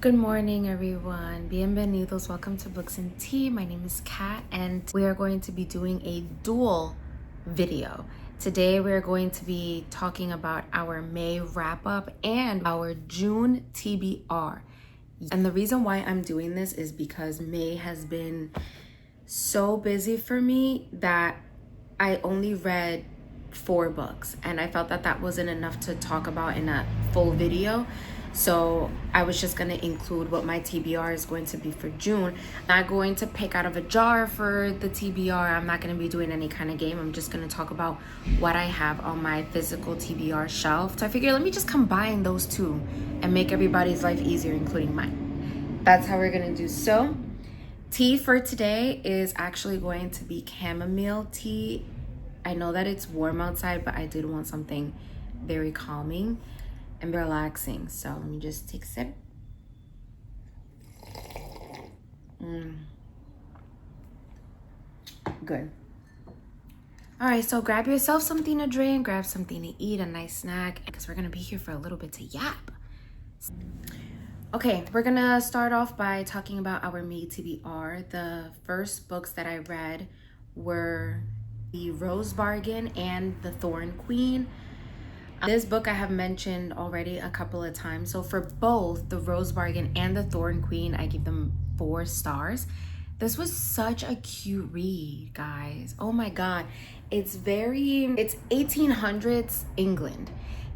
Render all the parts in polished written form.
Good morning, everyone. Bienvenidos. Welcome to Books and Tea. My name is Kat, and we are going to be doing a dual video. Today, we are going to be talking about our May wrap up and our June TBR. And the reason why I'm doing this is because May has been so busy for me that I only read 4 books, and I felt that that wasn't enough to talk about in a full video. So I was just going to include what my TBR is going to be for June. I'm not going to pick out of a jar for the TBR. I'm not going to be doing any kind of game. I'm just going to talk about what I have on my physical TBR shelf. So I figured let me just combine those two and make everybody's life easier, including mine. That's how we're going to do. So tea for today is actually going to be chamomile tea. I know that it's warm outside, but I did want something very calming and relaxing. So let me just take a sip. Good. All right, so grab yourself something to drink, grab something to eat, a nice snack, because we're gonna be here for a little bit to yap. Okay, we're gonna start off by talking about our May TBR. The first books that I read were The Rose Bargain and The Thorn Queen. This book I have mentioned already a couple of times. So for both The Rose Bargain and The Thorn Queen, I give them 4 stars. This was such a cute read, guys. Oh my God. It's 1800s England,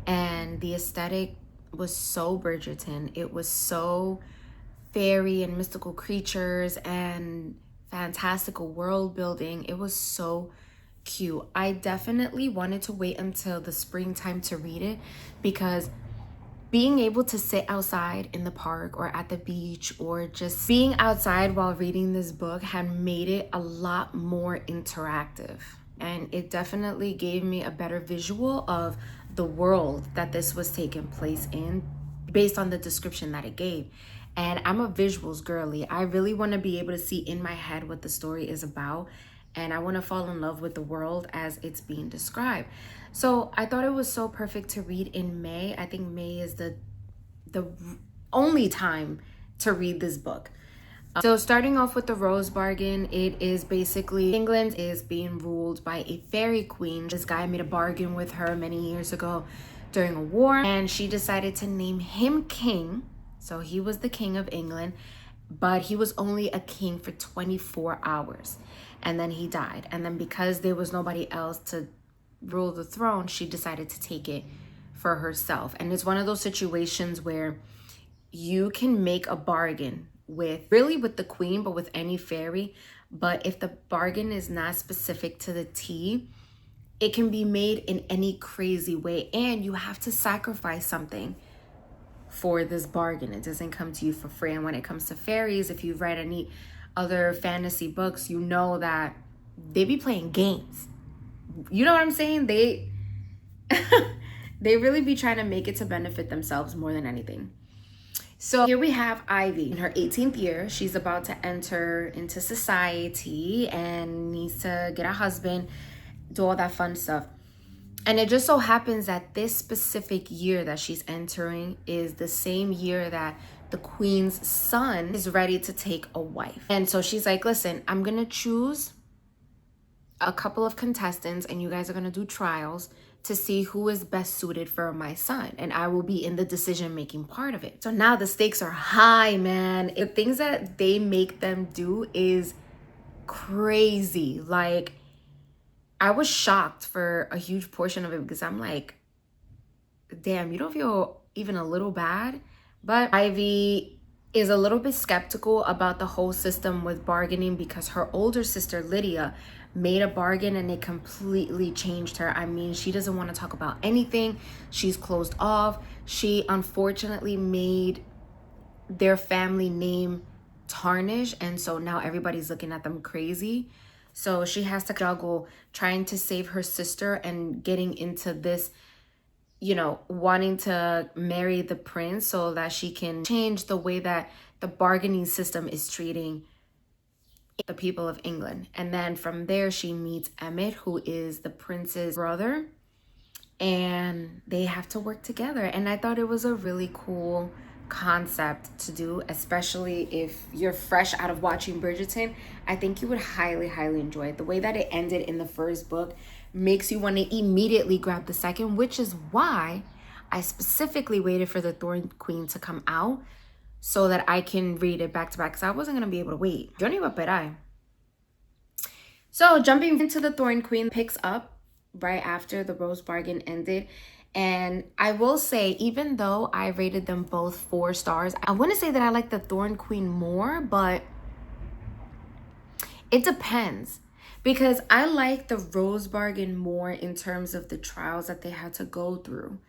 and the aesthetic was so Bridgerton. It was so fairy and mystical creatures and fantastical world building. It was so cute. I definitely wanted to wait until the springtime to read it, because being able to sit outside in the park or at the beach or just being outside while reading this book had made it a lot more interactive, and it definitely gave me a better visual of the world that this was taking place in based on the description that it gave. And I'm a visuals girly. I really want to be able to see in my head what the story is about, and I want to fall in love with the world as it's being described. So I thought it was so perfect to read in May. I think May is the only time to read this book. So starting off with The Rose Bargain, it is basically England is being ruled by a fairy queen. This guy made a bargain with her many years ago during a war, and she decided to name him king. So he was the king of England, but he was only a king for 24 hours. And then he died. And then because there was nobody else to rule the throne, she decided to take it for herself. And it's one of those situations where you can make a bargain with the queen, but with any fairy. But if the bargain is not specific to the T, it can be made in any crazy way. And you have to sacrifice something for this bargain. It doesn't come to you for free. And when it comes to fairies, if you've read any other fantasy books, you know that they be playing games. You know what I'm saying? They really be trying to make it to benefit themselves more than anything. So here we have Ivy in her 18th year. She's about to enter into society and needs to get a husband, do all that fun stuff. And it just so happens that this specific year that she's entering is the same year that the queen's son is ready to take a wife. And so she's like, listen, I'm going to choose a couple of contestants, and you guys are going to do trials to see who is best suited for my son. And I will be in the decision-making part of it. So now the stakes are high, man. The things that they make them do is crazy. Like, I was shocked for a huge portion of it, because I'm like, damn, you don't feel even a little bad? But Ivy is a little bit skeptical about the whole system with bargaining, because her older sister Lydia made a bargain and it completely changed her. I mean, she doesn't want to talk about anything. She's closed off. She unfortunately made their family name tarnish, and so now everybody's looking at them crazy. So she has to juggle trying to save her sister and getting into this, wanting to marry the prince so that she can change the way that the bargaining system is treating the people of England. And then from there, she meets Emmett, who is the prince's brother, and they have to work together. And I thought it was a really cool concept to do, especially if you're fresh out of watching Bridgerton. I think you would highly, highly enjoy it. The way that it ended in the first book makes you want to immediately grab the second, which is why I specifically waited for the Thorn Queen to come out so that I can read it back to back, because I wasn't going to be able to wait. Yo no iba a esperar. So jumping into the Thorn Queen picks up right after the Rose Bargain ended. And I will say, even though I rated them both 4 stars, I want to say that I like the Thorn Queen more, but it depends. Because I like the Rose Bargain more in terms of the trials that they had to go through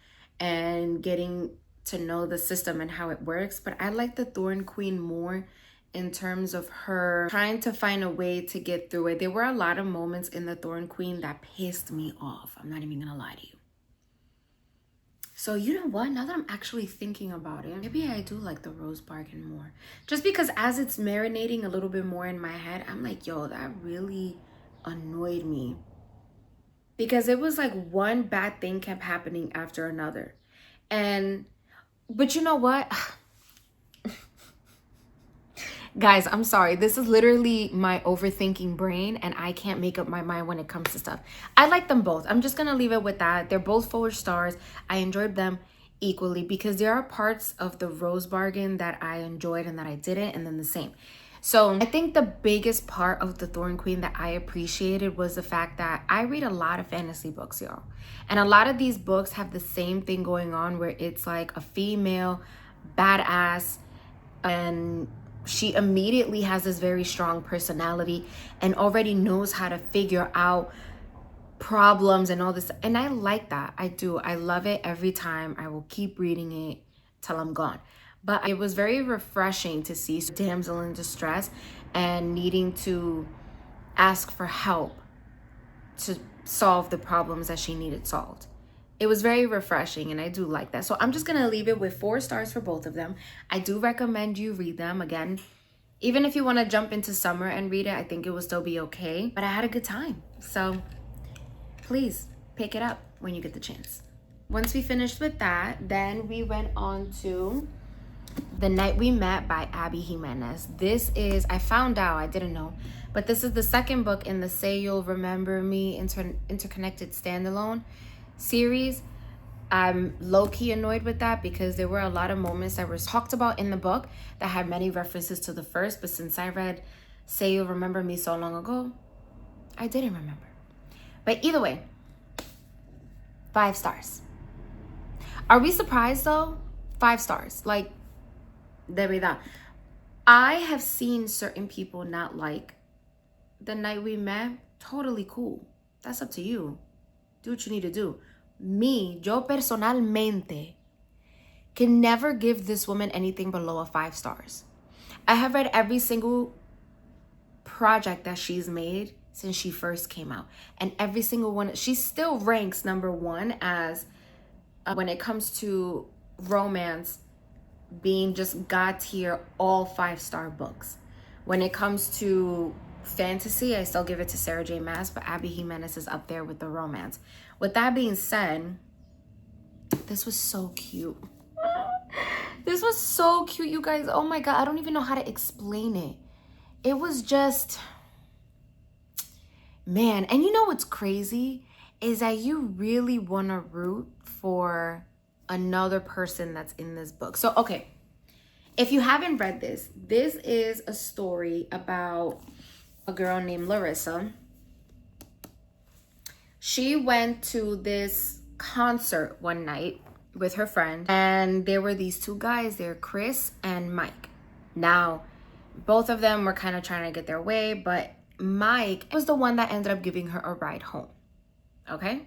and getting to know the system and how it works. But I like the Thorn Queen more in terms of her trying to find a way to get through it. There were a lot of moments in the Thorn Queen that pissed me off. I'm not even gonna lie to you. So you know what? Now that I'm actually thinking about it, maybe I do like the Rose Bargain more. Just because as it's marinating a little bit more in my head, I'm like, yo, that really annoyed me. Because it was like one bad thing kept happening after another. But you know what? Guys, I'm sorry. This is literally my overthinking brain, and I can't make up my mind when it comes to stuff. I like them both. I'm just going to leave it with that. They're both 4 stars. I enjoyed them equally because there are parts of the Rose Bargain that I enjoyed and that I didn't, and then the same. So I think the biggest part of the Thorn Queen that I appreciated was the fact that I read a lot of fantasy books, y'all. And a lot of these books have the same thing going on where it's like a female badass, and she immediately has this very strong personality and already knows how to figure out problems and all this. And I like that. I do. I love it every time. I will keep reading it till I'm gone. But it was very refreshing to see a damsel in distress and needing to ask for help to solve the problems that she needed solved. It was very refreshing, and I do like that. So I'm just going to leave it with 4 stars for both of them. I do recommend you read them. Again, even if you want to jump into summer and read it, I think it will still be okay. But I had a good time. So please pick it up when you get the chance. Once we finished with that, then we went on to The Night We Met by Abby Jimenez. This is, I found out, I didn't know, but this is the second book in the Say You'll Remember Me interconnected standalone series. I'm low-key annoyed with that because there were a lot of moments that were talked about in the book that had many references to the first, but since I read Say You'll Remember Me so long ago, I didn't remember. But either way, 5 stars. Are we surprised though? 5 stars. Like, de verdad. I have seen certain people not like The Night We Met. Totally cool. That's up to you. Do what you need to do. Me, yo personalmente, can never give this woman anything below a 5 stars. I have read every single project that she's made since she first came out. And every single one, she still ranks #1 as, when it comes to romance, being just God tier, all 5-star books. When it comes to fantasy, I still give it to Sarah J. Maas, but Abby Jimenez is up there with the romance. With that being said, this was so cute. This was so cute, you guys. Oh my God, I don't even know how to explain it. It was just, man. And you know what's crazy is that you really want to root for another person that's in this book. So, okay, if you haven't read this, this is a story about a girl named Larissa. She went to this concert one night with her friend, and there were these 2 guys there, Chris and Mike. Now, both of them were kind of trying to get their way, but Mike was the one that ended up giving her a ride home. Okay?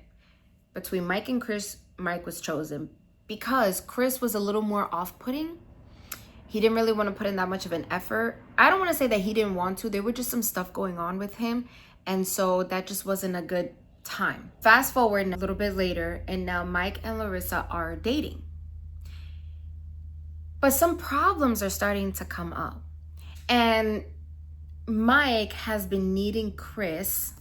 Between Mike and Chris, Mike was chosen because Chris was a little more off-putting. He didn't really want to put in that much of an effort. I don't want to say that he didn't want to. There were just some stuff going on with him, and so that just wasn't a good time. Fast forward a little bit later, and now Mike and Larissa are dating. But some problems are starting to come up. And Mike has been needing Chris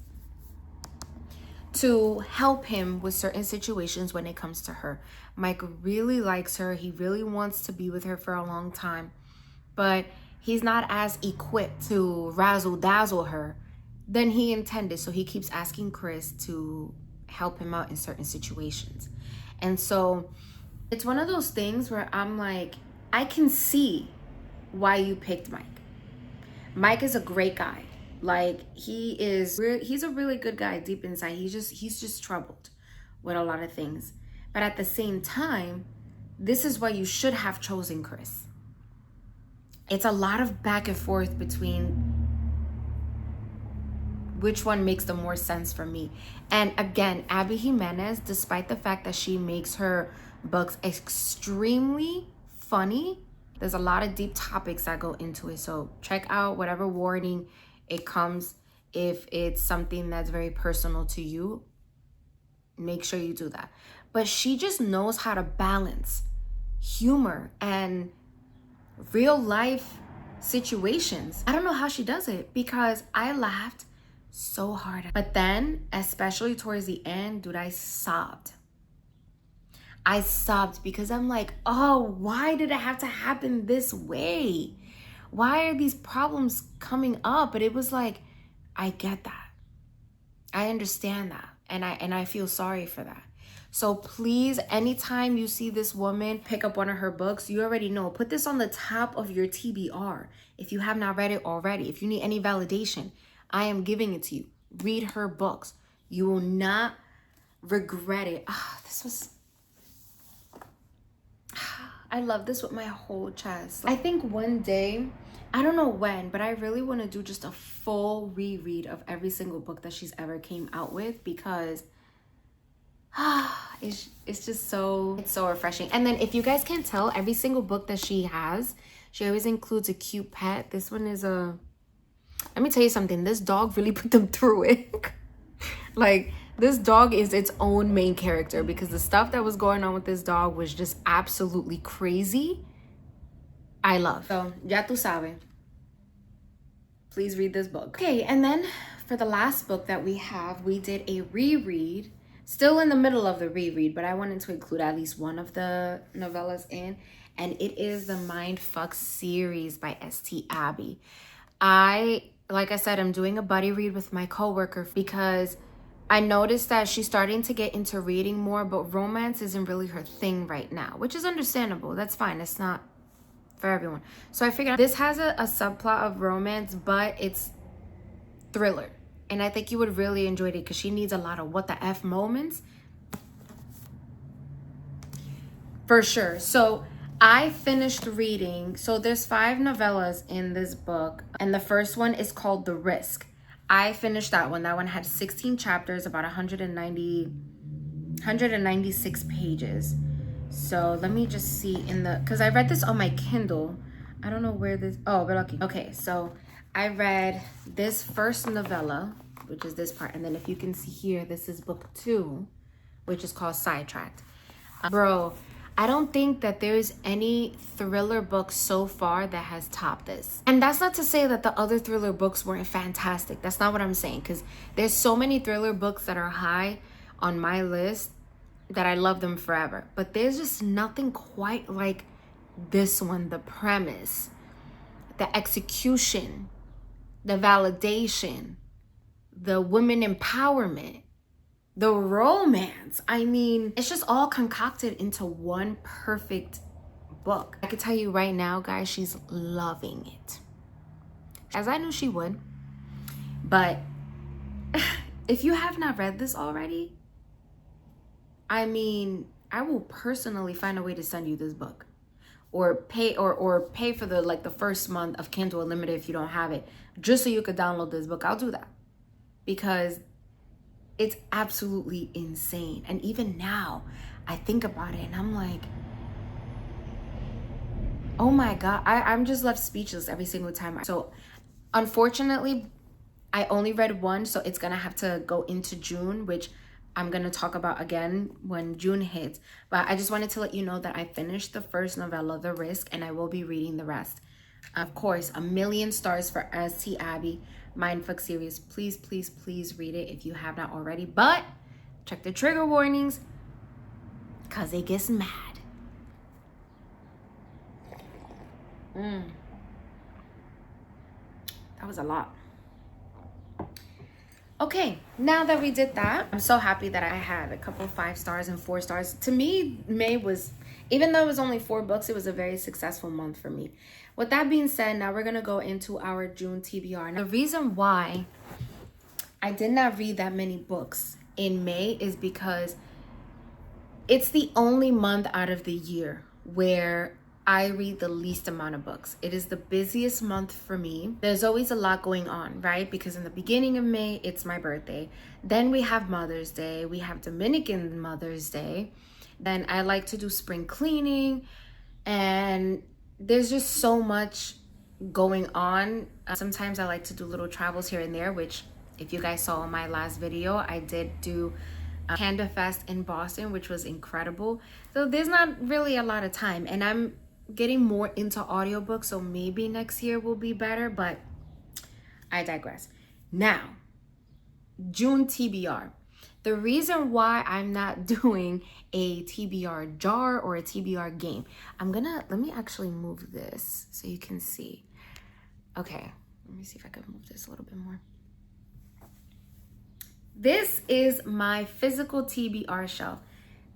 to help him with certain situations when it comes to her. Mike really likes her. He really wants to be with her for a long time, but he's not as equipped to razzle dazzle her than he intended. So he keeps asking Chris to help him out in certain situations. And so it's one of those things where I'm like, I can see why you picked Mike. Mike is a great guy. Like, he's a really good guy deep inside. He's just troubled with a lot of things. But at the same time, this is why you should have chosen Chris. It's a lot of back and forth between which one makes the more sense for me. And again, Abby Jimenez, despite the fact that she makes her books extremely funny, there's a lot of deep topics that go into it. So check out whatever warning it comes. If it's something that's very personal to you, make sure you do that. But she just knows how to balance humor and real life situations. I don't know how she does it, because I laughed so hard. But then, especially towards the end, dude, I sobbed. I sobbed because I'm like, oh, why did it have to happen this way? Why are these problems coming up? But it was like, I get that. I understand that. And I feel sorry for that. So please, anytime you see this woman pick up one of her books, you already know, put this on the top of your TBR. If you have not read it already, if you need any validation, I am giving it to you. Read her books. You will not regret it. I love this with my whole chest. I think one day, I don't know when, but I really want to do just a full reread of every single book that she's ever came out with, because it's just so refreshing. And then if you guys can't tell, every single book that she has, she always includes a cute pet. This one is let me tell you something, this dog really put them through it. Like, this dog is its own main character, because the stuff that was going on with this dog was just absolutely crazy. I love. So, ya tu sabes. Please read this book. Okay, and then for the last book that we have, we did a reread. Still in the middle of the reread, but I wanted to include at least one of the novellas in. And it is the Mindfuck series by St. Abby. Like I said, I'm doing a buddy read with my coworker because I noticed that she's starting to get into reading more, but romance isn't really her thing right now, which is understandable. That's fine. It's not for everyone. So I figured this has a subplot of romance, but it's thriller. And I think you would really enjoy it because she needs a lot of what the F moments. For sure. So I finished reading. So there's 5 novellas in this book. And the first one is called The Risk. I finished that one. That one had 16 chapters, about 196 pages. So let me just see because I read this on my Kindle. I don't know where this, oh, we're lucky. Okay, so I read this first novella, which is this part. And then if you can see here, this is book 2, which is called Sidetracked. Bro, I don't think that there's any thriller book so far that has topped this. And that's not to say that the other thriller books weren't fantastic. That's not what I'm saying, because there's so many thriller books that are high on my list that I love them forever. But there's just nothing quite like this one. The premise, the execution, the validation, the women empowerment, the romance. I mean, it's just all concocted into one perfect book. I could tell you right now, guys, she's loving it. As I knew she would. But if you have not read this already, I mean, I will personally find a way to send you this book. Or pay for the first month of Kindle Unlimited if you don't have it, just so you could download this book. I'll do that. Because it's absolutely insane. And even now, I think about it and I'm like, oh my God, I'm just left speechless every single time. So unfortunately, I only read one, so it's gonna have to go into June, which I'm gonna talk about again when June hits. But I just wanted to let you know that I finished the first novella, The Risk, and I will be reading the rest. Of course, 1,000,000 stars for St. Abby Mindfuck series. Please, please, please read it if you have not already. But check the trigger warnings, because it gets mad. That was a lot. Okay, now that we did that, I'm so happy that I had a couple 5 stars and 4 stars. To me, May was, even though it was only 4 books, it was a very successful month for me. With that being said, now we're going to go into our June TBR. Now, the reason why I did not read that many books in May is because it's the only month out of the year where I read the least amount of books. It is the busiest month for me. There's always a lot going on, right? Because in the beginning of May, it's my birthday. Then we have Mother's Day. We have Dominican Mother's Day. Then I like to do spring cleaning. And there's just so much going on. Sometimes I like to do little travels here and there, which if you guys saw in my last video, I did do Panda Fest in Boston, which was incredible. So there's not really a lot of time, and I'm getting more into audiobooks, so maybe next year will be better, but I digress. Now, June TBR. The reason why I'm not doing a TBR jar or a TBR game, let me actually move this so you can see. Okay, let me see if I can move this a little bit more. This is my physical TBR shelf.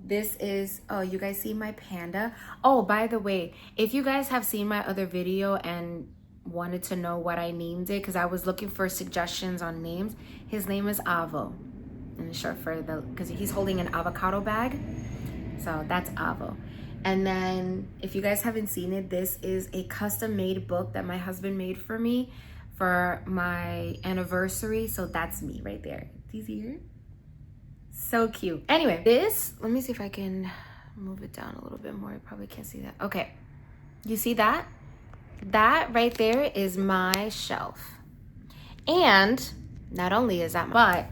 This is, oh, you guys see my panda? Oh, by the way, if you guys have seen my other video and wanted to know what I named it, because I was looking for suggestions on names, his name is Avo. And short for because he's holding an avocado bag. So that's Avo. And then if you guys haven't seen it, this is a custom made book that my husband made for me for my anniversary. So that's me right there. Do you see her? So cute. Anyway, this, let me see if I can move it down a little bit more. You probably can't see that. Okay. You see that? That right there is my shelf. And not only is that, but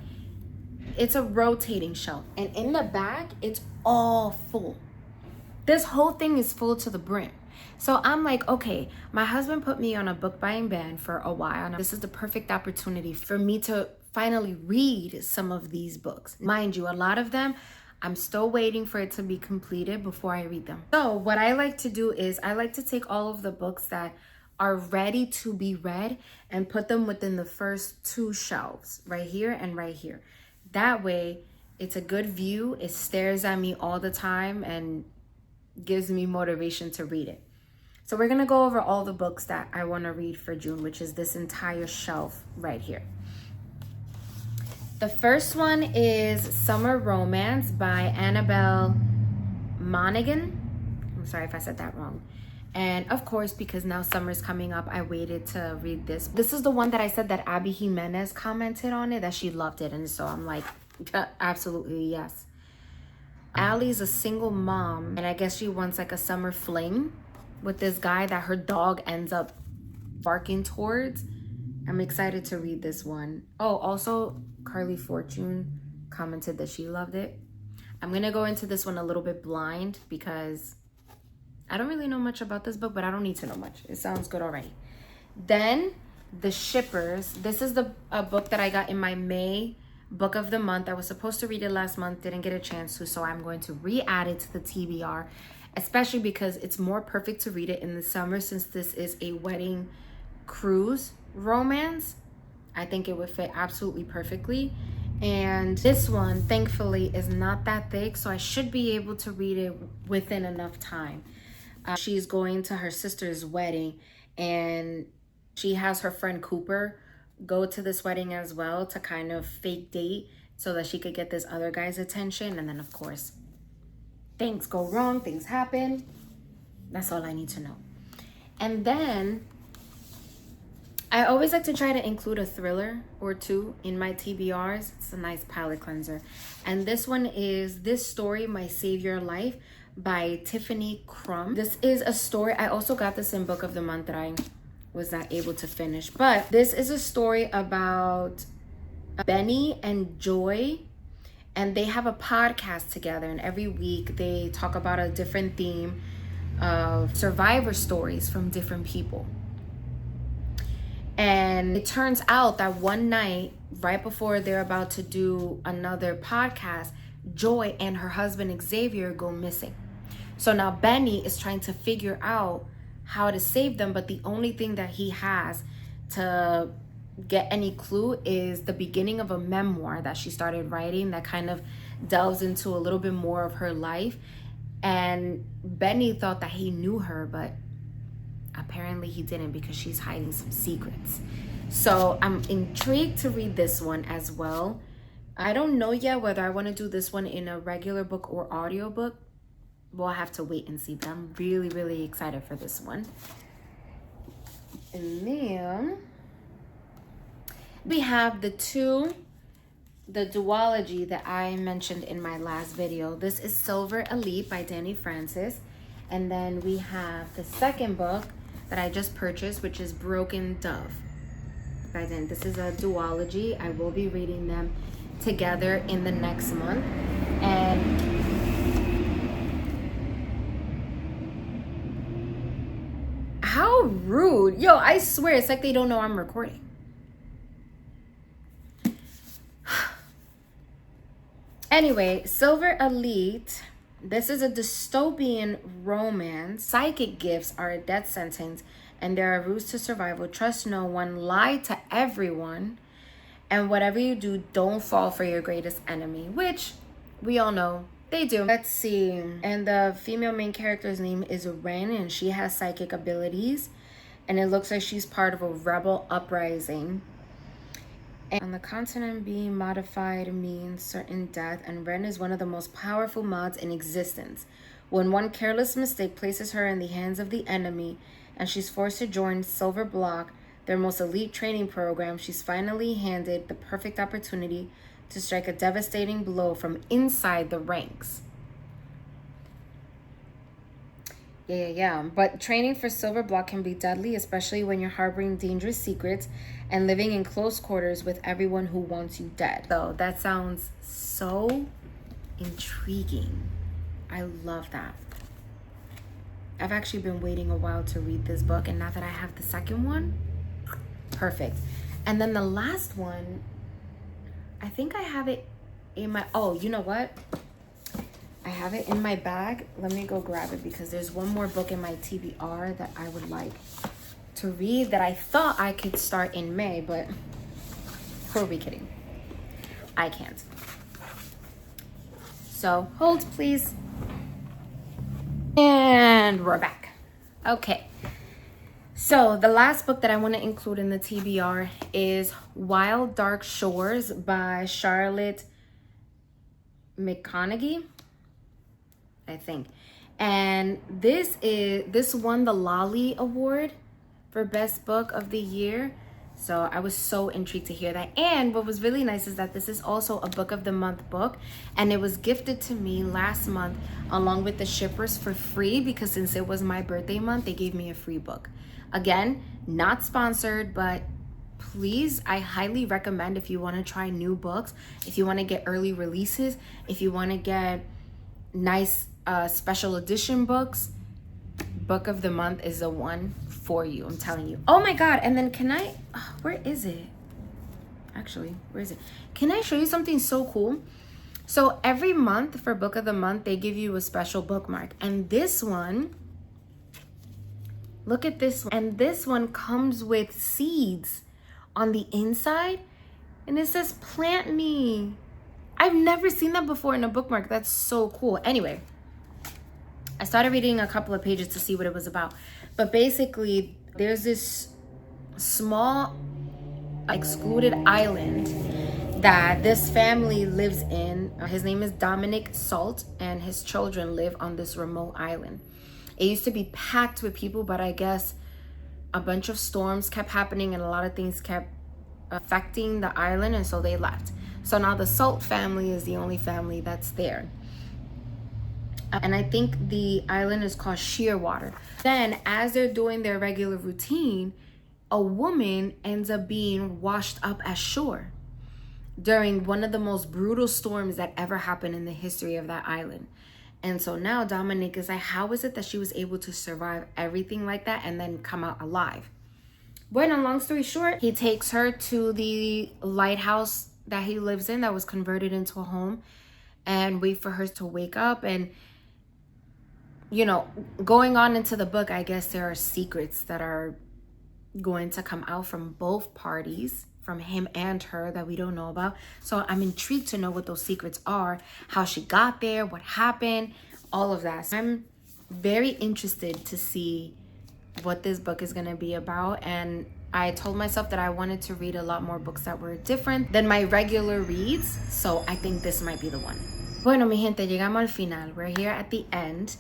it's a rotating shelf. And in the back, it's all full. This whole thing is full to the brim. So I'm like, okay, my husband put me on a book buying ban for a while. Now, this is the perfect opportunity for me to finally read some of these books. Mind you, a lot of them, I'm still waiting for it to be completed before I read them. So what I like to do is I like to take all of the books that are ready to be read and put them within the first 2 shelves, right here and right here. That way, it's a good view. It stares at me all the time and gives me motivation to read it. So we're gonna go over all the books that I wanna read for June, which is this entire shelf right here. The first one is Summer Romance by Annabelle Monaghan. I'm sorry if I said that wrong. And of course, because now summer's coming up, I waited to read this. This is the one that I said that Abby Jimenez commented on it, that she loved it. And so I'm like, absolutely yes. Allie's a single mom, and I guess she wants like a summer fling with this guy that her dog ends up barking towards. I'm excited to read this one. Oh, also Carly Fortune commented that she loved it. I'm gonna go into this one a little bit blind because I don't really know much about this book, but I don't need to know much. It sounds good already. Then The Shippers. This is a book that I got in my May book of the month. I was supposed to read it last month, didn't get a chance to, so I'm going to re-add it to the TBR, especially because it's more perfect to read it in the summer since this is a wedding cruise romance. I think it would fit absolutely perfectly. And this one, thankfully, is not that thick, so I should be able to read it within enough time. She's going to her sister's wedding, and she has her friend Cooper go to this wedding as well to kind of fake date so that she could get this other guy's attention. And then, of course, things go wrong, things happen. That's all I need to know. And then I always like to try to include a thriller or 2 in my TBRs. It's a nice palate cleanser. And this one is This Story, My Savior Life by Tiffany Crum. This is a story. I also got this in Book of the Month that I was not able to finish. But this is a story about Benny and Joy. And they have a podcast together. And every week they talk about a different theme of survivor stories from different people. And it turns out that one night, right before they're about to do another podcast, Joy and her husband Xavier go missing. So now Benny is trying to figure out how to save them, but the only thing that he has to get any clue is the beginning of a memoir that she started writing that kind of delves into a little bit more of her life. And Benny thought that he knew her, but apparently he didn't, because she's hiding some secrets. So I'm intrigued to read this one as well. I don't know yet whether I want to do this one in a regular book or audiobook. We'll have to wait and see, but I'm really, really excited for this one. And then we have the duology that I mentioned in my last video. This is Silver Elite by Danny Francis. And then we have the second book that I just purchased, which is Broken Dove by Dan. This is a duology. I will be reading them together in the next month. And how rude. Yo, I swear it's like they don't know I'm recording. Anyway, Silver Elite. This is a dystopian romance. Psychic gifts are a death sentence, and there are rules to survival. Trust no one, lie to everyone, and whatever you do, don't fall for your greatest enemy, which we all know they do. Let's see. And the female main character's name is Ren, and she has psychic abilities, and it looks like she's part of a rebel uprising. And on the continent, being modified means certain death, and Ren is one of the most powerful mods in existence. When one careless mistake places her in the hands of the enemy, and she's forced to join Silver Block, their most elite training program, she's finally handed the perfect opportunity to strike a devastating blow from inside the ranks. Yeah. But training for Silver Block can be deadly, especially when you're harboring dangerous secrets and living in close quarters with everyone who wants you dead. So that sounds so intriguing. I love that. I've actually been waiting a while to read this book, and now that I have the second one, perfect. And then the last one, I think I have it in my, oh, you know what? I have it in my bag. Let me go grab it, because there's one more book in my TBR that I would like to read that I thought I could start in May, but who are we kidding? I can't. So hold please. And we're back. Okay. So the last book that I want to include in the TBR is Wild Dark Shores by Charlotte McConaughey, I think. And this won the Lolly Award for Best Book of the Year. So I was so intrigued to hear that. And what was really nice is that this is also a Book of the Month book, and it was gifted to me last month along with the shippers for free, because since it was my birthday month, they gave me a free book. Again, not sponsored, but please, I highly recommend, if you want to try new books, if you want to get early releases, if you want to get nice special edition books, Book of the Month is the one for you. I'm telling you. Oh my god. And then can I, where is it? Actually, where is it? Can I show you something so cool? So every month for Book of the Month, they give you a special bookmark. And this one, look at this one. And this one comes with seeds on the inside. And it says, plant me. I've never seen that before in a bookmark. That's so cool. Anyway, I started reading a couple of pages to see what it was about. But basically, there's this small excluded island that this family lives in. His name is Dominic Salt, and his children live on this remote island. It used to be packed with people, but I guess a bunch of storms kept happening and a lot of things kept affecting the island, and so they left. So now the Salt family is the only family that's there. And I think the island is called Shearwater. Then as they're doing their regular routine, a woman ends up being washed up ashore during one of the most brutal storms that ever happened in the history of that island. And so now Dominic is like, how is it that she was able to survive everything like that and then come out alive? Bueno, long story short, he takes her to the lighthouse that he lives in that was converted into a home. and wait for her to wake up. And you know, going on into the book, I guess there are secrets that are going to come out from both parties, from him and her, that we don't know about. So I'm intrigued to know what those secrets are, how she got there, what happened, all of that. So I'm very interested to see what this book is going to be about. And I told myself that I wanted to read a lot more books that were different than my regular reads. So I think this might be the one. Bueno, mi gente, llegamos al final. We're here at the end.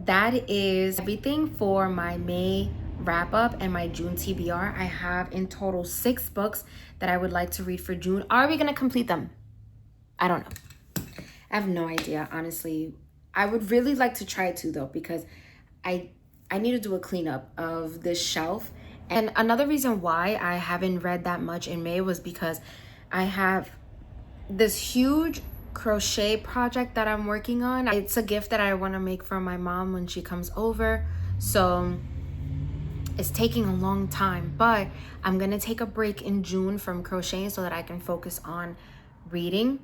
That is everything for my May wrap up and my June TBR. I have in total 6 books that I would like to read for June. Are we going to complete them? I don't know. I have no idea, honestly. I would really like to try to, though, because I need to do a cleanup of this shelf. And another reason why I haven't read that much in May was because I have this huge crochet project that I'm working on. It's a gift that I want to make for my mom when she comes over. So it's taking a long time, but I'm going to take a break in June from crocheting so that I can focus on reading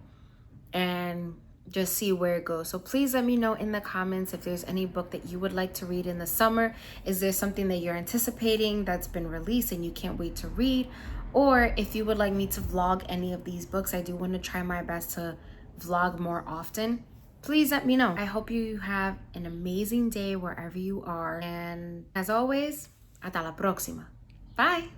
and just see where it goes. So please let me know in the comments if there's any book that you would like to read in the summer. Is there something that you're anticipating that's been released and you can't wait to read? Or if you would like me to vlog any of these books, I do want to try my best to vlog more often. Please let me know. I hope you have an amazing day wherever you are. And as always, hasta la próxima. Bye.